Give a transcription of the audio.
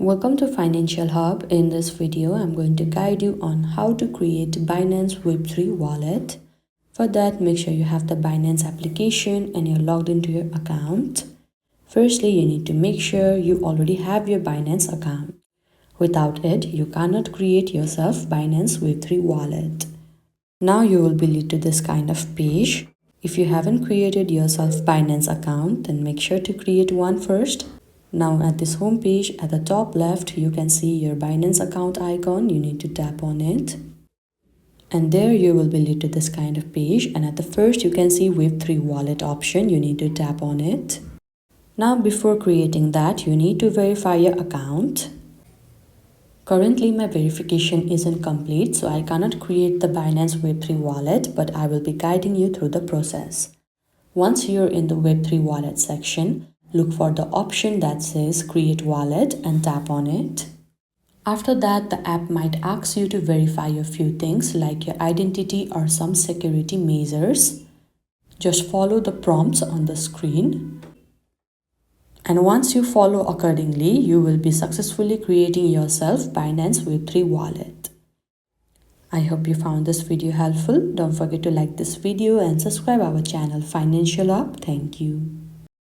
Welcome to Financial Hub. In this video, I'm going to guide you on how to create Binance Web3 wallet. For that, make sure you have the Binance application and you're logged into your account. Firstly, you need to make sure you already have your Binance account. Without it, you cannot create yourself Binance Web3 wallet. Now you will be led to this kind of page. If you haven't created yourself Binance account, then make sure to create one first. Now at this home page, at the top left, you can see your Binance account icon. You need to tap on it. And there you will be led to this kind of page. And at the first, you can see Web3 wallet option. You need to tap on it. Now before creating that, you need to verify your account. Currently, my verification isn't complete, so I cannot create the Binance Web3 wallet, but I will be guiding you through the process. Once you're in the Web3 wallet section, look for the option that says Create Wallet and tap on it. After that, the app might ask you to verify a few things like your identity or some security measures. Just follow the prompts on the screen. And once you follow accordingly, you will be successfully creating yourself Binance Web3 wallet. I hope you found this video helpful. Don't forget to like this video and subscribe our channel Financial Hub. Thank you.